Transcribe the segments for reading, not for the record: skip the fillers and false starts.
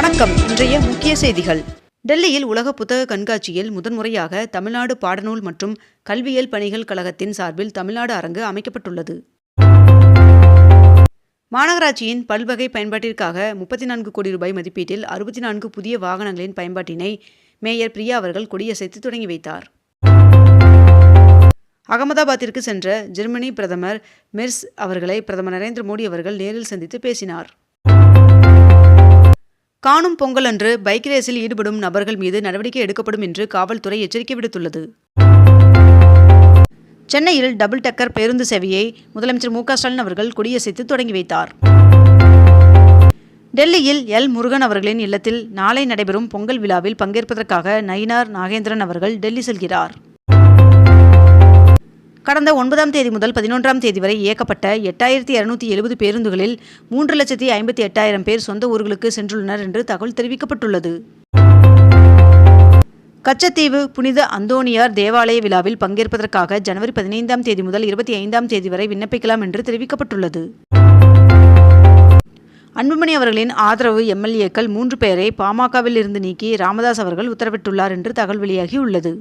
வணக்கம். இன்றைய முக்கிய செய்திகள். டெல்லியில் உலக புத்தக கண்காட்சியில் முதன்முறையாக தமிழ்நாடு பாடநூல் மற்றும் கல்வியியல் பணிகள் கழகத்தின் சார்பில் தமிழ்நாடு அரங்கு அமைக்கப்பட்டுள்ளது. மாநகராட்சியின் பல்வகை பயன்பாட்டிற்காக 34 கோடி ரூபாய் மதிப்பீட்டில் 64 புதிய வாகனங்களின் பயன்பாட்டினை மேயர் பிரியா அவர்கள் கொடியசைத்து தொடங்கி வைத்தார். அகமதாபாத்திற்கு சென்ற ஜெர்மனி பிரதமர் மெர்ஸ் அவர்களை பிரதமர் நரேந்திர மோடி அவர்கள் நேரில் சந்தித்து பேசினார். காணும் பொங்கல் அன்று பைக் ரேஸில் ஈடுபடும் நபர்கள் மீது நடவடிக்கை எடுக்கப்படும் என்று காவல்துறை எச்சரிக்கை விடுத்துள்ளது. சென்னையில் டபுள் டக்கர் பேருந்து சேவையை முதலமைச்சர் மு க ஸ்டாலின் அவர்கள் கொடியசைத்து தொடங்கி வைத்தார். டெல்லியில் எல் முருகன் அவர்களின் இல்லத்தில் நாளை நடைபெறும் பொங்கல் விழாவில் பங்கேற்பதற்காக நயினார் நாகேந்திரன் அவர்கள் டெல்லி செல்கிறார். கடந்த 9ஆம் தேதி முதல் 11ஆம் தேதி வரை இயக்கப்பட்ட 8270 பேருந்துகளில் 3,58,000 பேர் சொந்த ஊர்களுக்கு சென்றுள்ளனர் என்று தகவல் தெரிவிக்கப்பட்டுள்ளது. கச்சத்தீவு புனித அந்தோணியார் தேவாலய விழாவில் பங்கேற்பதற்காக ஜனவரி 15ஆம் தேதி முதல் 25ஆம் தேதி வரை விண்ணப்பிக்கலாம் என்று தெரிவிக்கப்பட்டுள்ளது. அன்புமணி அவர்களின் ஆதரவு எம்எல்ஏக்கள் 3 பேரை பாமகவில் இருந்து நீக்கி ராமதாஸ் அவர்கள் உத்தரவிட்டுள்ளார் என்று தகவல் வெளியாகியுள்ளது.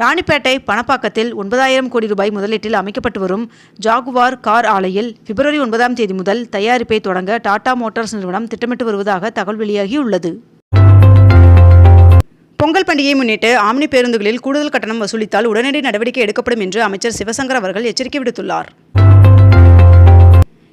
ராணிப்பேட்டை பணப்பாக்கத்தில் 9,000 கோடி ரூபாய் முதலீட்டில் அமைக்கப்பட்டு வரும் ஜாகுவார் கார் ஆலையில் பிப்ரவரி 9ஆம் தேதி முதல் தயாரிப்பை தொடங்க டாடா மோட்டார்ஸ் நிறுவனம் திட்டமிட்டு வருவதாக தகவல் வெளியாகியுள்ளது. பொங்கல் பண்டிகையை முன்னிட்டு ஆம்னி பேருந்துகளில் கூடுதல் கட்டணம் வசூலித்தால் உடனடி நடவடிக்கை எடுக்கப்படும் என்று அமைச்சர் சிவசங்கர் அவர்கள் எச்சரிக்கை விடுத்துள்ளார்.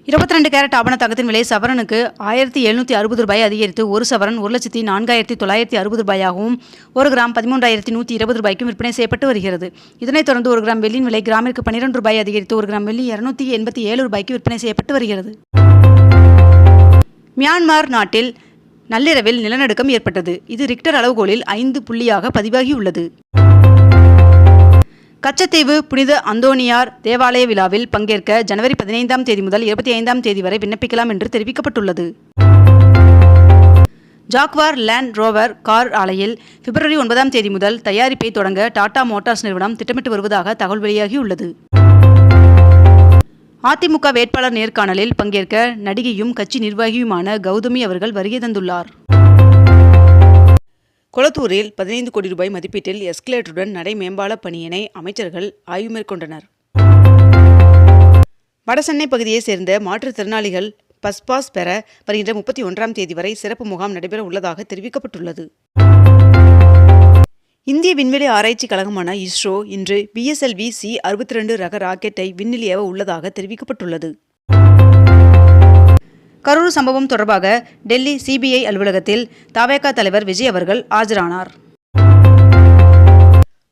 22 கேரட் ஆபண தங்கத்தின் விலை சவரனுக்கு 1,760 ரூபாய் அதிகரித்து ஒரு சவரன் 1,04,960 ரூபாயாகவும் 1 கிராம் 13,120 ரூபாய்க்கும் விற்பனை செய்யப்பட்டு வருகிறது. இதனைத் தொடர்ந்து 1 கிராம் வெள்ளியின் விலை கிராமிற்கு 12 ரூபாய் அதிகரித்து 1 கிராம் வெள்ளி 287 ரூபாய்க்கு விற்பனை செய்யப்பட்டு வருகிறது. மியான்மர் நாட்டில் நள்ளிரவில் நிலநடுக்கம் ஏற்பட்டது. இது ரிக்டர் அளவுகோலில் 5 புள்ளியாக பதிவாகியுள்ளது. கச்சத்தீவு புனித அந்தோணியார் தேவாலய விழாவில் பங்கேற்க ஜனவரி 15ஆம் தேதி முதல் 25ஆம் தேதி வரை விண்ணப்பிக்கலாம் என்று தெரிவிக்கப்பட்டுள்ளது. ஜாக்வார் லேண்ட் ரோவர் கார் ஆலையில் பிப்ரவரி 9ஆம் தேதி முதல் தயாரிப்பை தொடங்க டாடா மோட்டார்ஸ் நிறுவனம் திட்டமிட்டு வருவதாக தகவல் வெளியாகியுள்ளது. அதிமுக வேட்பாளர் நேர்காணலில் பங்கேற்க நடிகையும் கட்சி நிர்வாகியுமான கௌதமி அவர்கள் வருகை தந்துள்ளார். கொளத்தூரில் 15 கோடி ரூபாய் மதிப்பீட்டில் எஸ்கலேட்டருடன் நடை மேம்பால பணியினை அமைச்சர்கள் ஆய்வு மேற்கொண்டனர். வடசென்னை பகுதியைச் சேர்ந்த மாற்றுத்திறனாளிகள் பஸ் பெற வருகின்ற 31ஆம் தேதி வரை சிறப்பு முகாம் நடைபெற உள்ளதாக தெரிவிக்கப்பட்டுள்ளது. இந்திய விண்வெளி ஆராய்ச்சி கழகமான இஸ்ரோ இன்று PSLV C-62 ரக ராக்கெட்டை விண்ணில் ஏவ உள்ளதாக தெரிவிக்கப்பட்டுள்ளது. கரூர் சம்பவம் தொடர்பாக டெல்லி CBI அலுவலகத்தில் தவேகா தலைவர் விஜய் அவர்கள் ஆஜரானார்.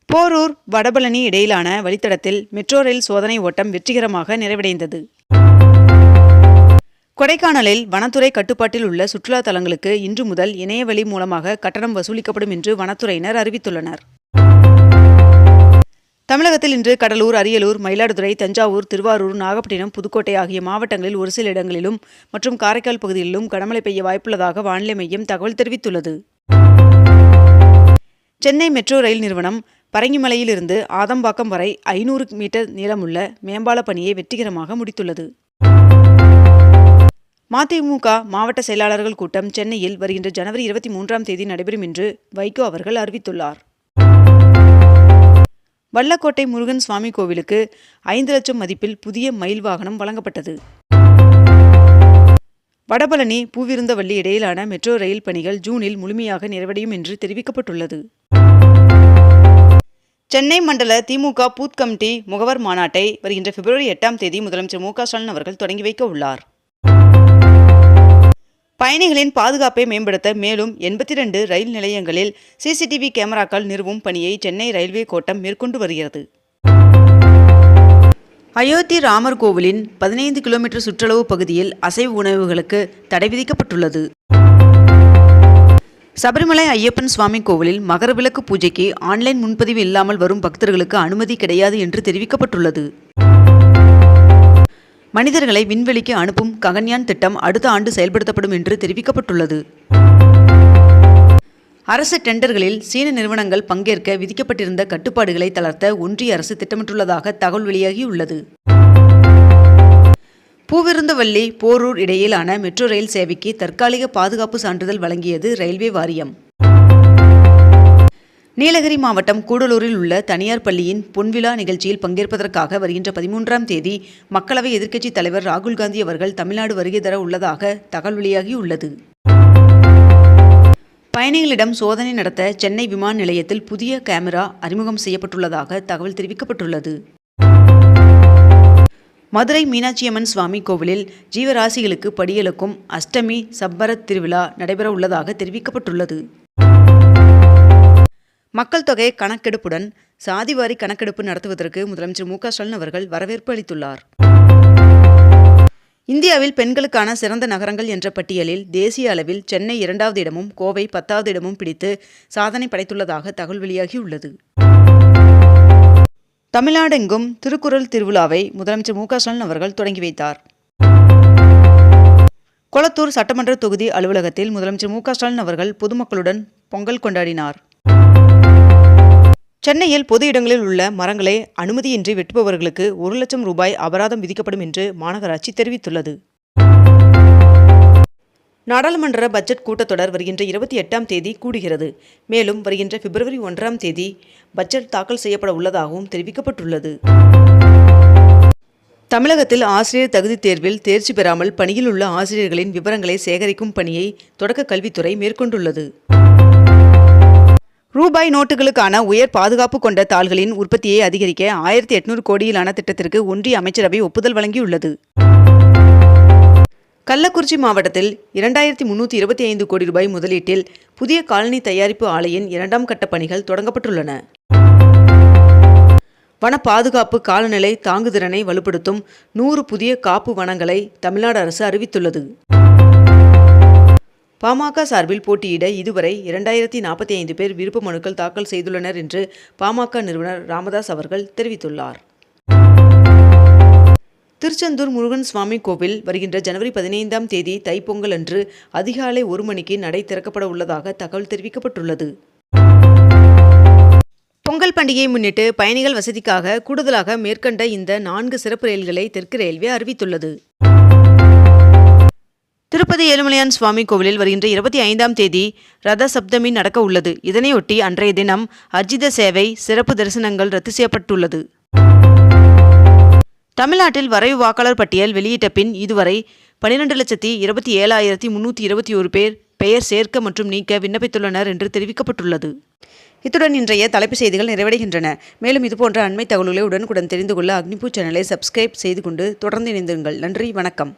போரூர் வடபழனி இடையிலான வழித்தடத்தில் மெட்ரோ ரயில் சோதனை ஓட்டம் வெற்றிகரமாக நிறைவடைந்தது. கொடைக்கானலில் வனத்துறை கட்டுப்பாட்டில் உள்ள சுற்றுலா தலங்களுக்கு இன்று முதல் இணையவழி மூலமாக கட்டணம் வசூலிக்கப்படும் என்று வனத்துறையினர் அறிவித்துள்ளனர். தமிழகத்தில் இன்று கடலூர், அரியலூர், மயிலாடுதுறை, தஞ்சாவூர், திருவாரூர், நாகப்பட்டினம், புதுக்கோட்டை ஆகிய மாவட்டங்களில் ஒரு சில இடங்களிலும் மற்றும் காரைக்கால் பகுதிகளிலும் கனமழை பெய்ய வாய்ப்புள்ளதாக வானிலை மையம் தகவல் தெரிவித்துள்ளது. சென்னை மெட்ரோ ரயில் நிறுவனம் பரங்கிமலையிலிருந்து ஆதம்பாக்கம் வரை 500 மீட்டர் நீளமுள்ள மேம்பால பணியை வெற்றிகரமாக முடித்துள்ளது. மதிமுக மாவட்ட செயலாளர்கள் கூட்டம் சென்னையில் வருகின்ற ஜனவரி 23ஆம் தேதி நடைபெறும் என்று வைகோ அவர்கள் அறிவித்துள்ளார். வல்லக்கோட்டை முருகன் சுவாமி கோவிலுக்கு 5 லட்சம் மதிப்பில் புதிய மயில் வாகனம் வழங்கப்பட்டது. வடபழனி பூவிருந்தவல்லி இடையிலான மெட்ரோ ரயில் பணிகள் ஜூனில் முழுமையாக நிறைவடையும் என்று தெரிவிக்கப்பட்டுள்ளது. சென்னை மண்டல திமுக பூத் கமிட்டி முகவர் மாநாட்டை வருகின்ற பிப்ரவரி 8ஆம் தேதி முதலமைச்சர் மு க ஸ்டாலின் அவர்கள் தொடங்கி வைக்க உள்ளார். பயணிகளின் பாதுகாப்பை மேம்படுத்த மேலும் 82 ரயில் நிலையங்களில் CCTV கேமராக்கள் நிறுவும் பணியை சென்னை ரயில்வே கோட்டம் மேற்கொண்டு வருகிறது. அயோத்தி ராமர் கோவிலின் 15 கிலோமீட்டர் சுற்றளவு பகுதியில் அசைவ உணவுகளுக்கு தடை விதிக்கப்பட்டுள்ளது. சபரிமலை ஐயப்பன் சுவாமி கோவிலில் மகரவிளக்கு பூஜைக்கு ஆன்லைன் முன்பதிவு இல்லாமல் வரும் பக்தர்களுக்கு அனுமதி கிடையாது என்று தெரிவிக்கப்பட்டுள்ளது. மனிதர்களை விண்வெளிக்கு அனுப்பும் ககன்யான் திட்டம் அடுத்த ஆண்டு செயல்படுத்தப்படும் என்று தெரிவிக்கப்பட்டுள்ளது. அரசு டெண்டர்களில் சீன நிறுவனங்கள் பங்கேற்க விதிக்கப்பட்டிருந்த கட்டுப்பாடுகளை தளர்த்த ஒன்றிய அரசு திட்டமிட்டுள்ளதாக தகவல் வெளியாகியுள்ளது. பூவிருந்தவல்லி போரூர் இடையிலான மெட்ரோ ரயில் சேவைக்கு தற்காலிக பாதுகாப்பு சான்றிதழ் வழங்கியது ரயில்வே வாரியம். நீலகிரி மாவட்டம் கூடலூரில் உள்ள தனியார் பள்ளியின் பொன்விழா நிகழ்ச்சியில் பங்கேற்பதற்காக வருகின்ற 13ஆம் தேதி மக்களவை எதிர்க்கட்சித் தலைவர் ராகுல் காந்தி அவர்கள் தமிழ்நாடு வருகை தர உள்ளதாக தகவல் வெளியாகியுள்ளது. பயணிகளிடம் சோதனை நடத்த சென்னை விமான நிலையத்தில் புதிய கேமரா அறிமுகம் செய்யப்பட்டுள்ளதாக தகவல் தெரிவிக்கப்பட்டுள்ளது. மதுரை மீனாட்சியம்மன் சுவாமி கோவிலில் ஜீவராசிகளுக்கு படியெழுக்கும் அஷ்டமி சப்பரத் திருவிழா நடைபெற உள்ளதாக தெரிவிக்கப்பட்டுள்ளது. மக்கள் தொகை கணக்கெடுப்புடன் சாதிவாரி கணக்கெடுப்பு நடத்துவதற்கு முதலமைச்சர் மு.க.ஸ்டாலின் அவர்கள் வரவேற்பு அளித்துள்ளார். இந்தியாவில் பெண்களுக்கான சிறந்த நகரங்கள் என்ற பட்டியலில் தேசிய அளவில் சென்னை 2வது இடமும் கோவை 10வது இடமும் பிடித்து சாதனை படைத்துள்ளதாக தகவல் வெளியாகியுள்ளது. தமிழ்நாடெங்கும் திருக்குறள் திருவிழாவை முதலமைச்சர் மு.க.ஸ்டாலின் அவர்கள் தொடங்கி வைத்தார். கொளத்தூர் சட்டமன்ற தொகுதி அலுவலகத்தில் முதலமைச்சர் மு.க.ஸ்டாலின் அவர்கள் பொதுமக்களுடன் பொங்கல் கொண்டாடினார். சென்னையில் பொது இடங்களில் உள்ள மரங்களை அனுமதியின்றி வெட்டுபவர்களுக்கு 1 லட்சம் ரூபாய் அபராதம் விதிக்கப்படும் என்று மாநகராட்சி தெரிவித்துள்ளது. நாடாளுமன்ற பட்ஜெட் கூட்டத்தொடர் வருகின்ற 28ஆம் தேதி கூடுகிறது. மேலும் வருகின்ற பிப்ரவரி 1ஆம் தேதி பட்ஜெட் தாக்கல் செய்யப்பட உள்ளதாகவும் தெரிவிக்கப்பட்டுள்ளது. தமிழகத்தில் ஆசிரியர் தகுதித் தேர்வில் தேர்ச்சி பெறாமல் பணியில் உள்ள ஆசிரியர்களின் விவரங்களை சேகரிக்கும் பணியை தொடக்க கல்வித்துறை மேற்கொண்டுள்ளது. ரூபாய் நோட்டுகளுக்கான உயர் பாதுகாப்பு கொண்ட தாள்களின் உற்பத்தியை அதிகரிக்க 1800 கோடியிலான திட்டத்திற்கு ஒன்றிய அமைச்சரவை ஒப்புதல் வழங்கியுள்ளது. கள்ளக்குறிச்சி மாவட்டத்தில் 2325 கோடி ரூபாய் முதலீட்டில் புதிய காலனி தயாரிப்பு ஆலையின் 2ஆம் கட்ட பணிகள் தொடங்கப்பட்டுள்ளன. வன பாதுகாப்பு காலநிலை தாங்குதிறனை வலுப்படுத்தும் 100 புதிய காப்பு வனங்களை தமிழ்நாடு அரசு அறிவித்துள்ளது. பாமக சார்பில் போட்டியிட இதுவரை 2045 பேர் விருப்ப மனுக்கள் தாக்கல் செய்துள்ளனர் என்று பாமக நிறுவனர் ராமதாஸ் அவர்கள் தெரிவித்துள்ளார். திருச்செந்தூர் முருகன் சுவாமி கோவில் வருகின்ற ஜனவரி 15ஆம் தேதி தைப்பொங்கல் அன்று அதிகாலை 1 மணிக்கு நடை திறக்கப்பட உள்ளதாக தகவல் தெரிவிக்கப்பட்டுள்ளது. பொங்கல் பண்டிகையை முன்னிட்டு பயணிகள் வசதிக்காக கூடுதலாக மேற்கண்ட இந்த 4 சிறப்பு ரயில்களை தெற்கு ரயில்வே அறிவித்துள்ளது. திருப்பதி ஏழுமலையான் சுவாமி கோவிலில் வருகின்ற 25ஆம் தேதி ரத சப்தமி நடக்க உள்ளது. இதனையொட்டி அன்றைய தினம் அர்ஜித சேவை சிறப்பு தரிசனங்கள் ரத்து செய்யப்பட்டுள்ளது. தமிழ்நாட்டில் வரைவு வாக்காளர் பட்டியல் வெளியிட்ட பின் இதுவரை 12,27,321 பேர் பெயர் சேர்க்க மற்றும் நீக்க விண்ணப்பித்துள்ளனர் என்று தெரிவிக்கப்பட்டுள்ளது. இத்துடன் இன்றைய தலைப்புச் செய்திகள் நிறைவடைகின்றன. மேலும் இதுபோன்ற அண்மை தகவல்களை உடனுக்குடன் தெரிந்து கொள்ள அக்னிபூ சேனலை சப்ஸ்கிரைப் செய்து கொண்டு தொடர்ந்து இணைந்திருங்கள். நன்றி, வணக்கம்.